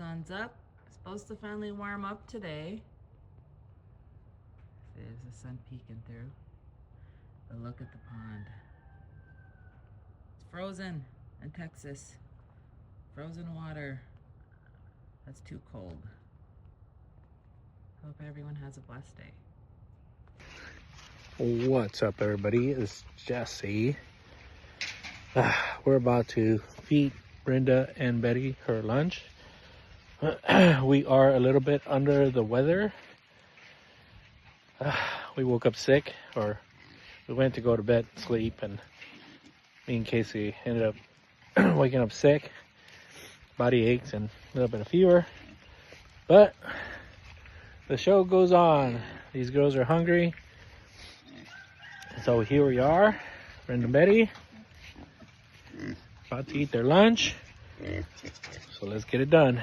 sun's up. It's supposed to finally warm up today. There's the sun peeking through. But look at the pond. It's frozen in Texas. Frozen water. That's too cold. Hope everyone has a blessed day. What's up, everybody? It's Jesse. We're about to feed Brenda and Betty her lunch. We are a little bit under the weather. We woke up sick, or we went to go to bed, sleep, and me and Casey ended up waking up sick, body aches, and a little bit of fever. But the show goes on. These girls are hungry. So here we are, Brenda and Betty, about to eat their lunch. So let's get it done.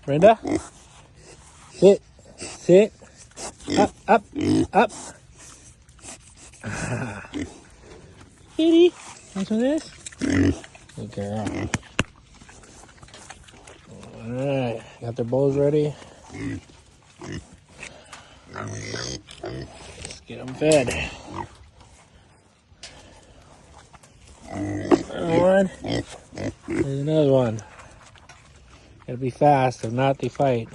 Brenda, sit, sit, up, up, up. Kitty, want some of this? Good girl. All right, got their bowls ready. Let's get them fed. One. There's another one. Gotta be fast, if not they fight.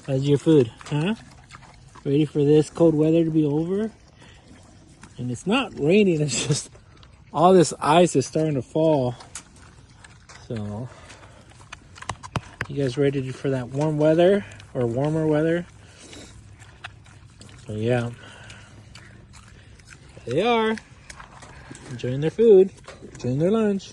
How's your food, huh? Ready for this cold weather to be over? And it's not raining, it's just all this ice is starting to fall. So, you guys ready for that warm weather or warmer weather? So yeah, there they are, enjoying their food, enjoying their lunch.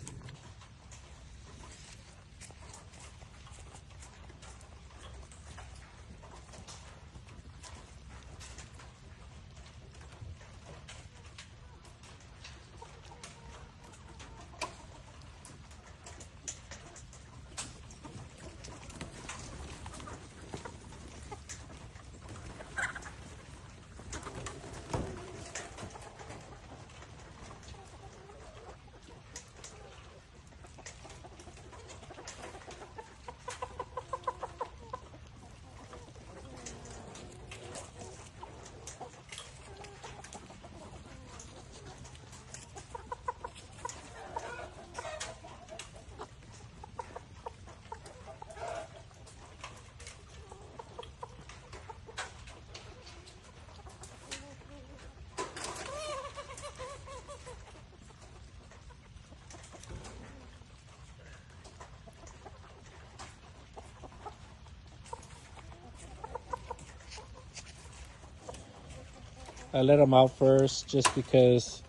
I let them out first just because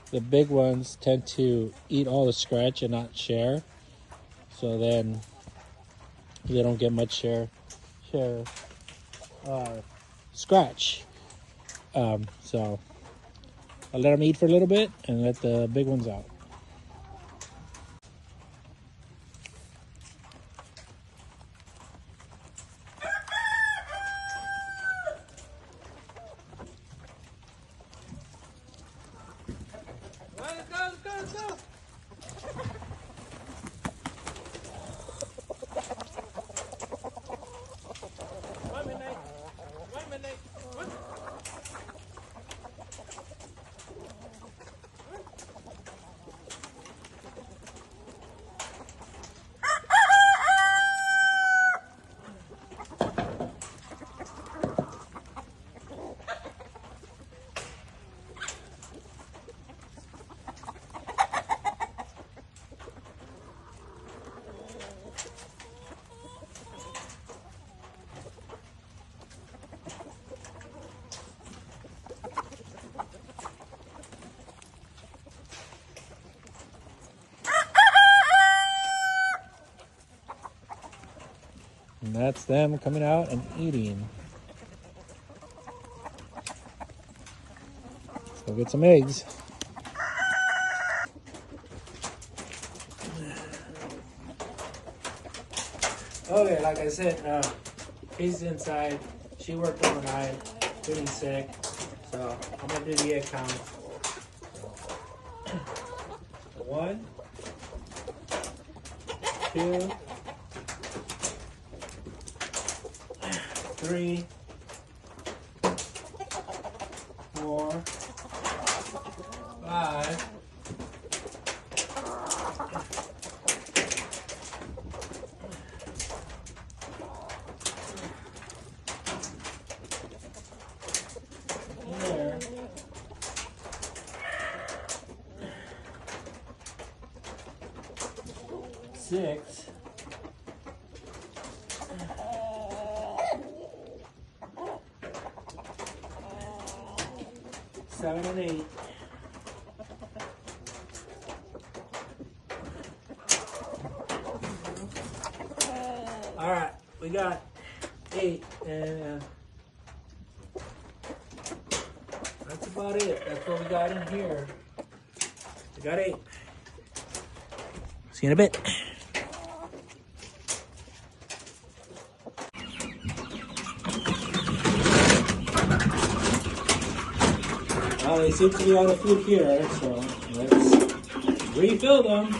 the big ones tend to eat all the scratch and not share. So then they don't get much scratch. So I let them eat for a little bit and let the big ones out. And that's them coming out and eating. Let's go get some eggs. Okay, like I said, Casey's inside. She worked overnight, feeling sick. So I'm gonna do the egg count. 1, 2, 3, 4, 5. 6, 7 and 8. All right, we got 8, and that's about it. That's what we got in here. We got 8. See you in a bit. Well, they seem to be out of food here, so let's refill them.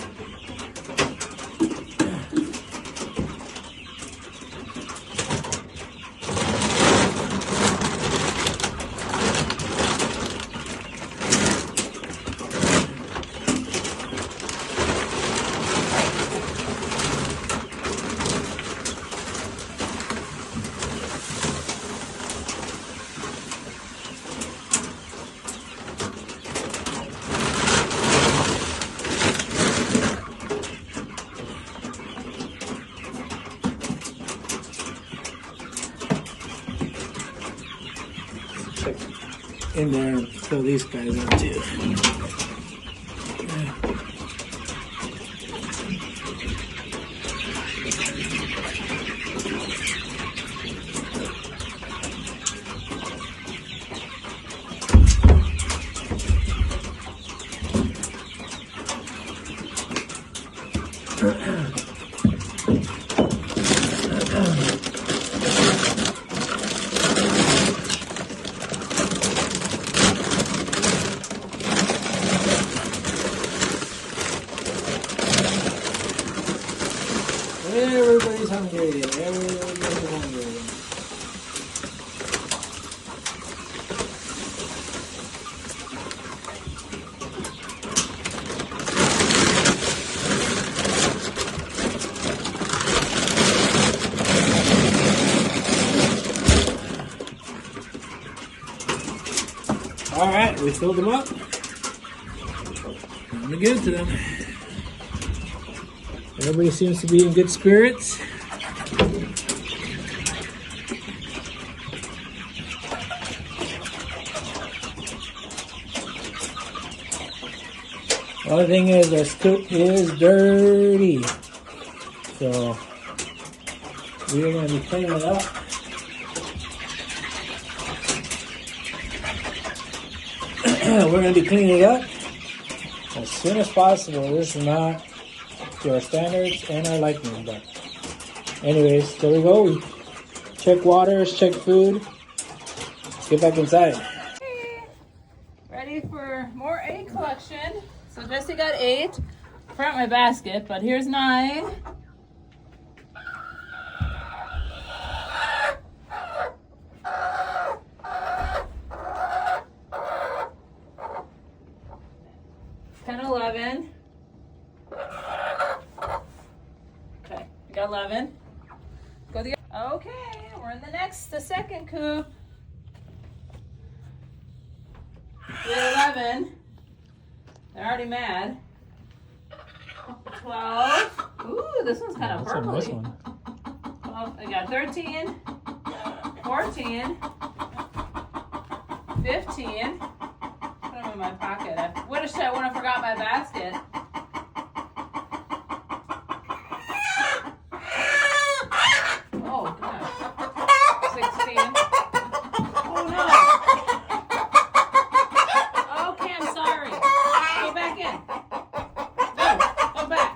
Check in there and fill these guys up too. Everybody's hungry. Everybody's hungry. All right, we filled them up. I'm gonna give it to them. Everybody seems to be in good spirits. The other thing is our scoop is dirty. So we're going to be cleaning it up. We're going to be cleaning it up as soon as possible. This is not to our standards and our liking, but anyways, there we go. We check waters, check food. Let's get back inside. Okay. Ready for more egg collection. So Jesse got 8. Forgot my basket, but here's 9. Ten, 11. Okay, we got 11. Go the okay, we're in the second coop. We have 11. They're already mad. 12. Ooh, this one's kind of purpley. This one. 12. I got 13. 14. 15. Put them in my pocket. I would have forgot my basket. Oh gosh. 16. Oh no. Okay, I'm sorry. Go back in. Go back.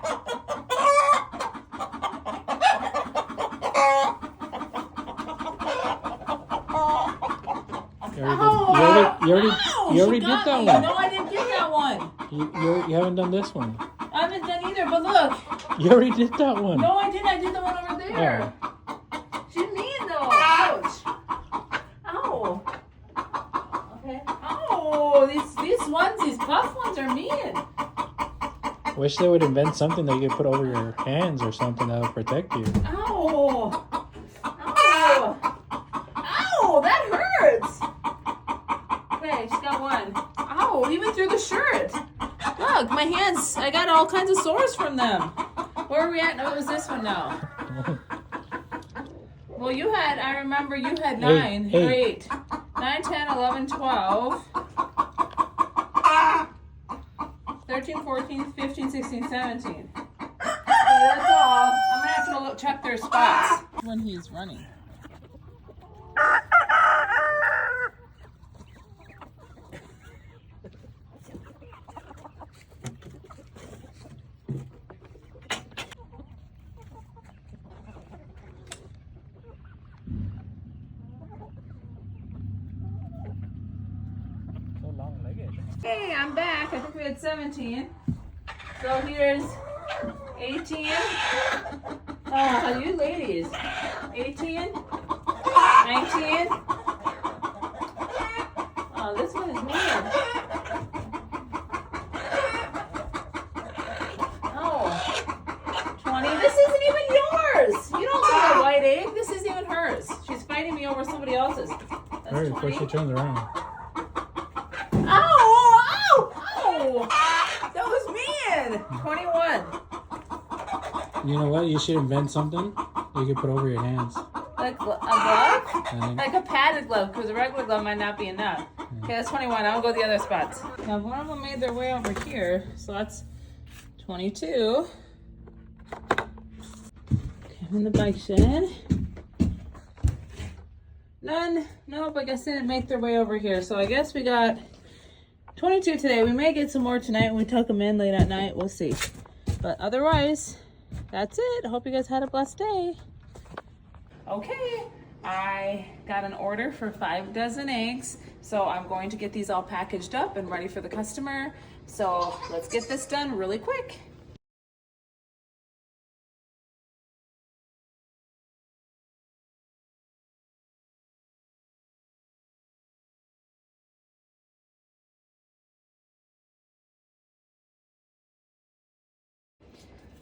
You already did that one. No, I didn't get that one. You haven't done this one. I haven't done either, but look. You already did that one. No, I didn't. I did the one over there. Oh. She's mean though. Ouch. Ow. Okay. Oh, these puff ones are mean. Wish they would invent something that you could put over your hands or something that would protect you. Ow. Ow. Ow, that hurts. Okay, she's got one. Ow, even through the shirt. Look, my hands, I got all kinds of sores from them. Where are we at? No, it was this one now. Well, I remember you had 9 or 8. 9, 10, 11, 12. 13, 14, 15, 16, 17. Okay, that's all. I'm gonna have to go check their spots when he's running. Hey, I'm back. I think we had 17. So here's 18. Oh, you ladies. 18. 19. Oh, this one is mean. Oh. 20. This isn't even yours. You don't get a white egg. This isn't even hers. She's fighting me over somebody else's. That's Hurry, 20. before she turns around. Ow! Ow! Ow! That was mean! 21. You know what? You should invent something you could put over your hands. Like a glove? Like a padded glove, because a regular glove might not be enough. Okay, that's 21. I'll go the other spots. Now, one of them made their way over here, so that's 22. Okay, I'm in the bike shed. None. Nope, I guess they didn't make their way over here. So I guess we got 22 today. We may get some more tonight when we tuck them in late at night. We'll see. But otherwise, that's it. Hope you guys had a blessed day. Okay, I got an order for 5 dozen eggs. So I'm going to get these all packaged up and ready for the customer. So let's get this done really quick.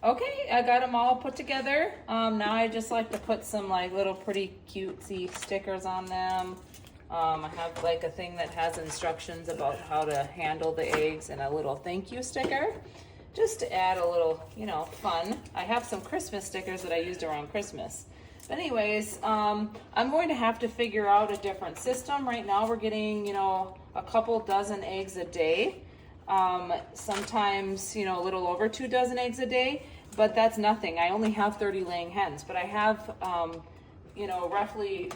Okay, I got them all put together. Now I just like to put some like little pretty cutesy stickers on them. I have like a thing that has instructions about how to handle the eggs and a little thank you sticker, just to add a little, you know, fun. I have some Christmas stickers that I used around Christmas. But anyways, I'm going to have to figure out a different system. Right now we're getting, you know, a couple dozen eggs a day. Sometimes, you know, a little over 2 dozen eggs a day, but that's nothing. I only have 30 laying hens, but I have, you know, roughly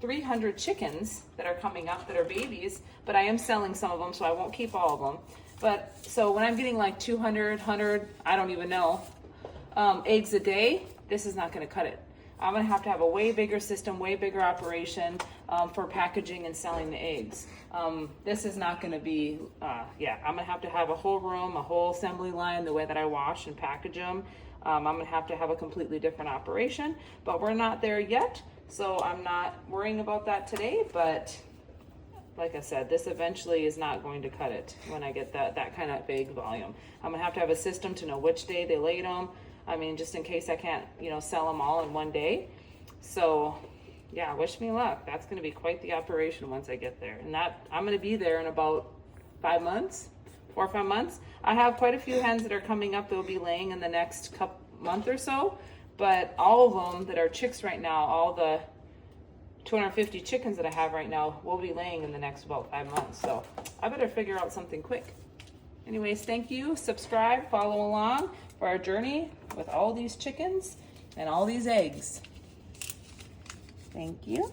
300 chickens that are coming up that are babies, but I am selling some of them, so I won't keep all of them. But so when I'm getting like 200, 100, I don't even know, eggs a day, this is not going to cut it. I'm going to have a way bigger system, way bigger operation for packaging and selling the eggs. This is not going to be, yeah, I'm going to have a whole room, a whole assembly line, the way that I wash and package them. I'm going to have a completely different operation, but we're not there yet. So I'm not worrying about that today, but like I said, this eventually is not going to cut it when I get that kind of big volume. I'm going to have a system to know which day they laid them. I mean, just in case I can't, you know, sell them all in one day. So yeah, wish me luck. That's going to be quite the operation once I get there. And that I'm going to be there in about 5 months, 4 or 5 months. I have quite a few hens that are coming up that will be laying in the next month or so. But all of them that are chicks right now, all the 250 chickens that I have right now will be laying in the next about 5 months. So I better figure out something quick. Anyways, thank you. Subscribe, follow along for our journey with all these chickens and all these eggs. Thank you.